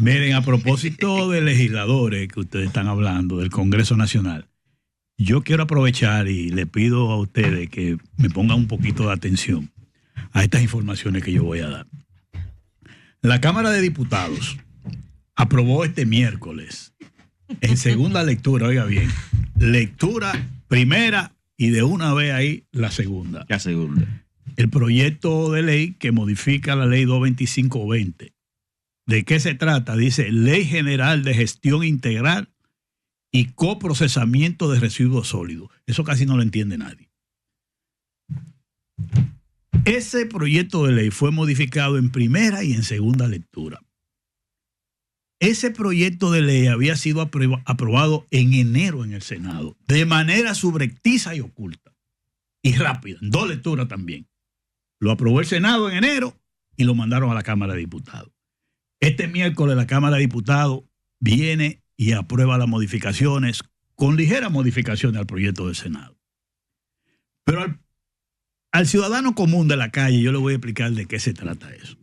Miren, a propósito de legisladores que ustedes están hablando, del Congreso Nacional, yo quiero aprovechar y le pido a ustedes que me pongan un poquito de atención a estas informaciones que yo voy a dar. La Cámara de Diputados aprobó este miércoles, en segunda lectura, oiga bien, lectura primera y de una vez ahí la segunda. La segunda. El proyecto de ley que modifica la ley 225-20. ¿De qué se trata? Dice Ley General de Gestión Integral y Coprocesamiento de Residuos Sólidos. Eso casi no lo entiende nadie. Ese proyecto de ley fue modificado en primera y en segunda lectura. Ese proyecto de ley había sido aprobado en enero en el Senado, de manera subrepticia y oculta, y rápida, en 2 lecturas también. Lo aprobó el Senado en enero y lo mandaron a la Cámara de Diputados. Este miércoles la Cámara de Diputados viene y aprueba las modificaciones, con ligeras modificaciones al proyecto del Senado. Pero al ciudadano común de la calle yo le voy a explicar de qué se trata eso.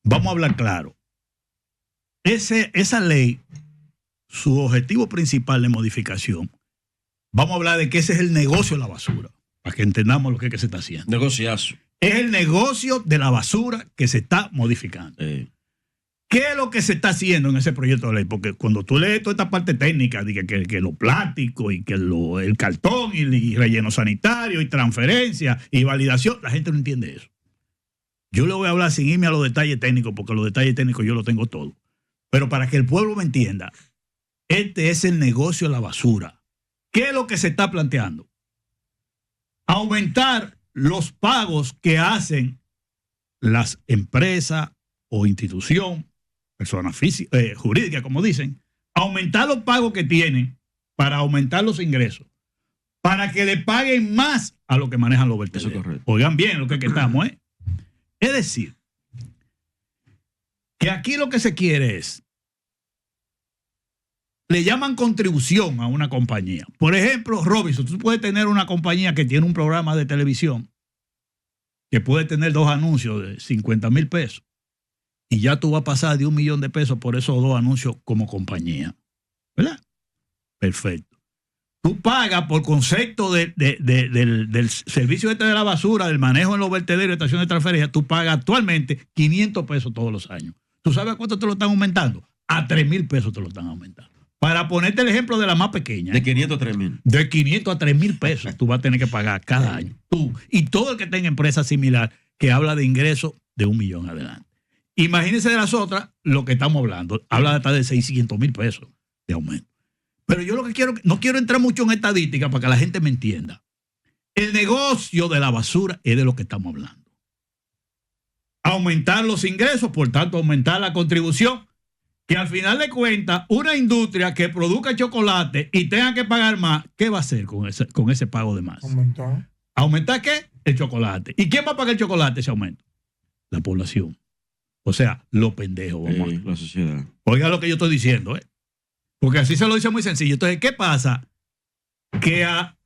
Vamos a hablar claro. Esa ley, su objetivo principal de modificación, vamos a hablar de que ese es el negocio de la basura, para que entendamos lo que se está haciendo. Negociazo. Es el negocio de la basura que se está modificando. ¿Qué es lo que se está haciendo en ese proyecto de ley? Porque cuando tú lees toda esta parte técnica, que lo plástico y que el cartón y relleno sanitario y transferencia y validación, la gente no entiende eso. Yo le voy a hablar sin irme a los detalles técnicos, porque los detalles técnicos yo los tengo todos. Pero para que el pueblo me entienda, este es el negocio de la basura. ¿Qué es lo que se está planteando? Aumentar los pagos que hacen las empresas o institución, personas jurídicas, como dicen, aumentar los pagos que tienen para aumentar los ingresos, para que le paguen más a lo que manejan los vertederos. Oigan bien lo que estamos, ¿eh? Es decir, que aquí lo que se quiere es, le llaman contribución a una compañía. Por ejemplo, Robinson, tú puedes tener una compañía que tiene un programa de televisión que puede tener 2 anuncios de 50,000 pesos y ya tú vas a pasar de 1 millón de pesos por esos 2 anuncios como compañía. ¿Verdad? Perfecto. Tú pagas por concepto del servicio de la basura, del manejo en los vertederos y estaciones de transferencia, tú pagas actualmente 500 pesos todos los años. ¿Tú sabes a cuánto te lo están aumentando? A 3,000 pesos te lo están aumentando. Para ponerte el ejemplo de la más pequeña. De 500 a 3,000. De 500 a 3,000 pesos tú vas a tener que pagar cada año. Tú y todo el que tenga empresa similar que habla de ingresos de 1 millón adelante. Imagínense de las otras lo que estamos hablando. Habla hasta de 600,000 pesos de aumento. Pero yo lo que quiero, no quiero entrar mucho en estadística para que la gente me entienda. El negocio de la basura es de lo que estamos hablando. Aumentar los ingresos, por tanto aumentar la contribución, que al final de cuentas una industria que produzca chocolate y tenga que pagar más, ¿qué va a hacer con ese pago de más? Aumentar. ¿Aumentar qué? El chocolate. ¿Y quién va a pagar el chocolate ese aumento? La población. O sea, los pendejos. La sociedad. Oiga lo que yo estoy diciendo, ¿eh? Porque así se lo dice muy sencillo. Entonces, ¿qué pasa? Que a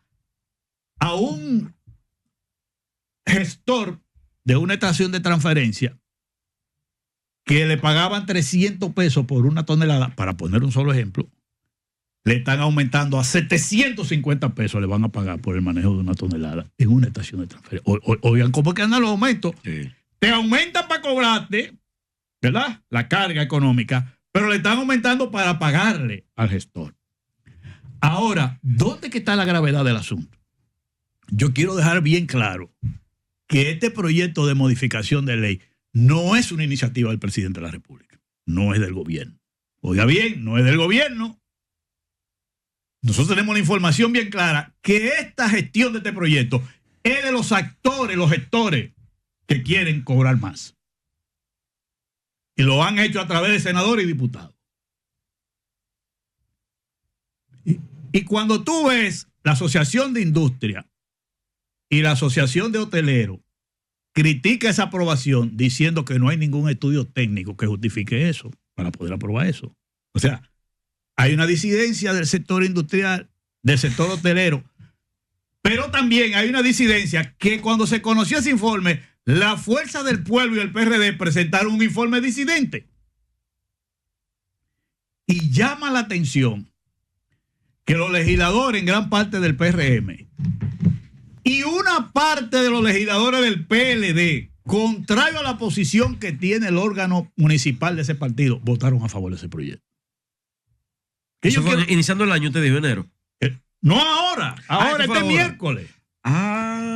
un gestor de una estación de transferencia que le pagaban 300 pesos por una tonelada, para poner un solo ejemplo, le están aumentando a 750 pesos, le van a pagar por el manejo de una tonelada en una estación de transferencia. Oigan, ¿cómo es que andan los aumentos? Sí. Te aumentan para cobrarte, ¿verdad? La carga económica, pero le están aumentando para pagarle al gestor. Ahora, ¿dónde que está la gravedad del asunto? Yo quiero dejar bien claro que este proyecto de modificación de ley no es una iniciativa del presidente de la República, no es del gobierno. Oiga bien, no es del gobierno. Nosotros tenemos la información bien clara que esta gestión de este proyecto es de los actores, los gestores que quieren cobrar más. Y lo han hecho a través de senadores y diputados. Y cuando tú ves la Asociación de Industria y la Asociación de Hoteleros critica esa aprobación diciendo que no hay ningún estudio técnico que justifique eso para poder aprobar eso. O sea, hay una disidencia del sector industrial, del sector hotelero, pero también hay una disidencia que cuando se conoció ese informe, la Fuerza del Pueblo y el PRD presentaron un informe disidente. Y llama la atención que los legisladores en gran parte del PRM y una parte de los legisladores del PLD, contrario a la posición que tiene el órgano municipal de ese partido, votaron a favor de ese proyecto. Eso fue iniciando el año, te dijo enero. No ahora, este miércoles.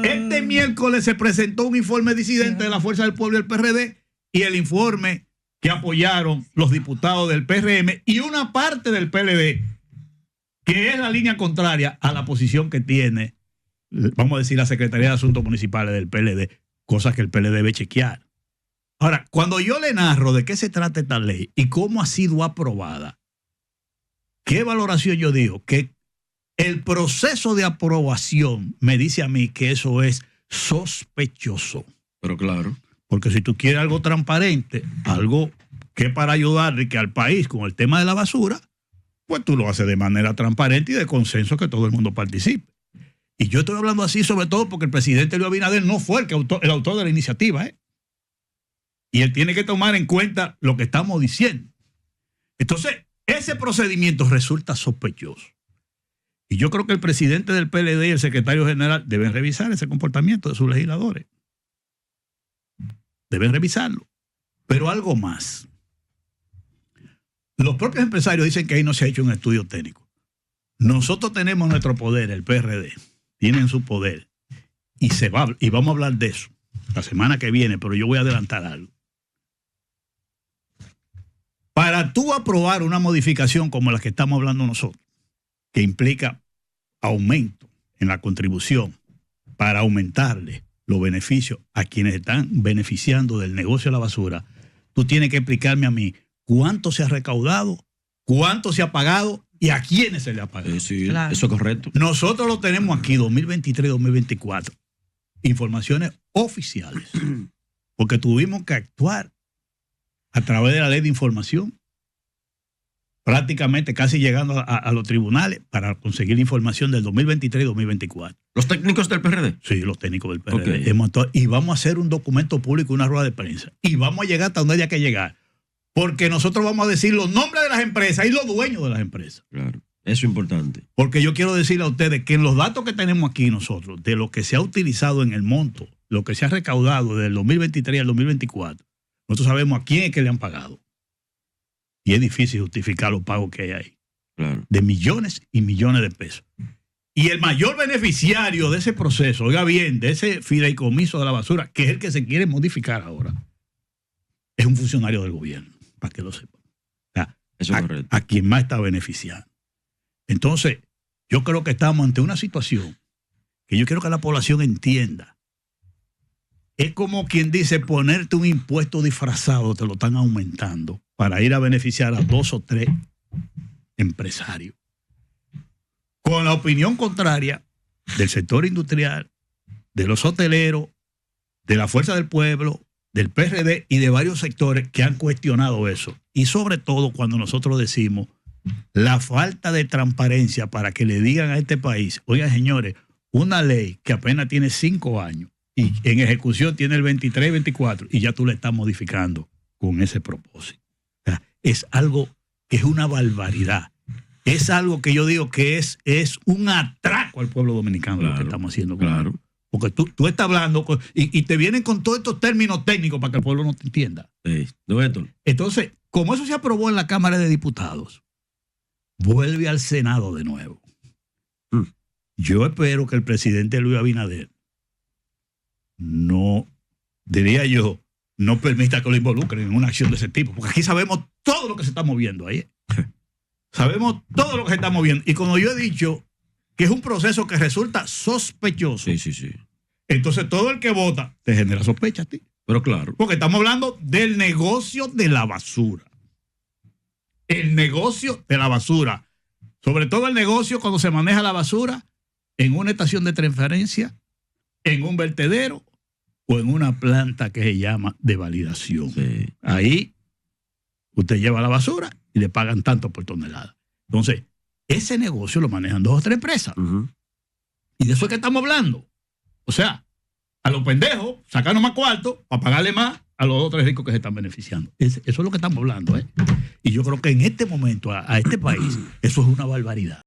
Este miércoles se presentó un informe disidente de la Fuerza del Pueblo y el PRD y el informe que apoyaron los diputados del PRM y una parte del PLD, que es la línea contraria a la posición que tiene, vamos a decir, la Secretaría de Asuntos Municipales del PLD, cosas que el PLD debe chequear. Ahora, cuando yo le narro de qué se trata esta ley y cómo ha sido aprobada, ¿qué valoración yo digo? Que el proceso de aprobación me dice a mí que eso es sospechoso. Pero claro. Porque si tú quieres algo transparente, algo que para ayudarle que al país con el tema de la basura, pues tú lo haces de manera transparente y de consenso que todo el mundo participe. Y yo estoy hablando así sobre todo porque el presidente Luis Abinader no fue el autor de la iniciativa, ¿eh? Y él tiene que tomar en cuenta lo que estamos diciendo. Entonces, ese procedimiento resulta sospechoso. Y yo creo que el presidente del PLD y el secretario general deben revisar ese comportamiento de sus legisladores. Deben revisarlo. Pero algo más. Los propios empresarios dicen que ahí no se ha hecho un estudio técnico. Nosotros tenemos nuestro poder, el PRD. Tienen su poder. Y vamos a hablar de eso la semana que viene, pero yo voy a adelantar algo. Para tú aprobar una modificación como la que estamos hablando nosotros, que implica aumento en la contribución para aumentarle los beneficios a quienes están beneficiando del negocio de la basura, tú tienes que explicarme a mí cuánto se ha recaudado, cuánto se ha pagado y a quiénes se le ha pagado. Sí, claro. Eso es correcto. Nosotros lo tenemos aquí 2023-2024. Informaciones oficiales. Porque tuvimos que actuar a través de la ley de información, prácticamente casi llegando a los tribunales para conseguir información del 2023 y 2024. ¿Los técnicos del PRD? Sí, los técnicos del PRD. Okay. Y vamos a hacer un documento público, una rueda de prensa. Y vamos a llegar hasta donde haya que llegar. Porque nosotros vamos a decir los nombres de las empresas y los dueños de las empresas. Claro, eso es importante. Porque yo quiero decirle a ustedes que en los datos que tenemos aquí nosotros, de lo que se ha utilizado en el monto, lo que se ha recaudado del 2023 al 2024, nosotros sabemos a quién es que le han pagado. Y es difícil justificar los pagos que hay ahí. Claro. De millones y millones de pesos. Y el mayor beneficiario de ese proceso, oiga bien, de ese fideicomiso de la basura, que es el que se quiere modificar ahora, es un funcionario del gobierno, para que lo sepan. O sea, eso es correcto. A quien más está beneficiando. Entonces, yo creo que estamos ante una situación que yo quiero que la población entienda. Es como quien dice, ponerte un impuesto disfrazado, te lo están aumentando para ir a beneficiar a 2 o 3 empresarios. Con la opinión contraria del sector industrial, de los hoteleros, de la Fuerza del Pueblo, del PRD y de varios sectores que han cuestionado eso. Y sobre todo cuando nosotros decimos la falta de transparencia para que le digan a este país, oigan señores, una ley que apenas tiene 5 años y en ejecución tiene el 23 24 y ya tú le estás modificando con ese propósito. O sea, es algo que es una barbaridad. Es algo que yo digo que es un atraco al pueblo dominicano, claro, lo que estamos haciendo. Claro. Porque tú estás hablando y te vienen con todos estos términos técnicos para que el pueblo no te entienda. Sí. No, entonces, como eso se aprobó en la Cámara de Diputados, vuelve al Senado de nuevo. Yo espero que el presidente Luis Abinader no, diría yo, no permita que lo involucren en una acción de ese tipo, porque aquí sabemos todo lo que se está moviendo ahí. Sabemos todo lo que se está moviendo. Y como yo he dicho, que es un proceso que resulta sospechoso. Sí. Entonces todo el que vota te genera sospecha a ti. Pero claro. Porque estamos hablando del negocio de la basura. El negocio de la basura. Sobre todo el negocio cuando se maneja la basura en una estación de transferencia, en un vertedero o en una planta que se llama de validación. Sí. Ahí usted lleva la basura y le pagan tanto por tonelada. Entonces, ese negocio lo manejan 2 o 3 empresas. Y de eso es que estamos hablando. O sea, a los pendejos sacaron más cuarto para pagarle más a los otros ricos que se están beneficiando. Eso es lo que estamos hablando. Y yo creo que en este momento, a este país, eso es una barbaridad.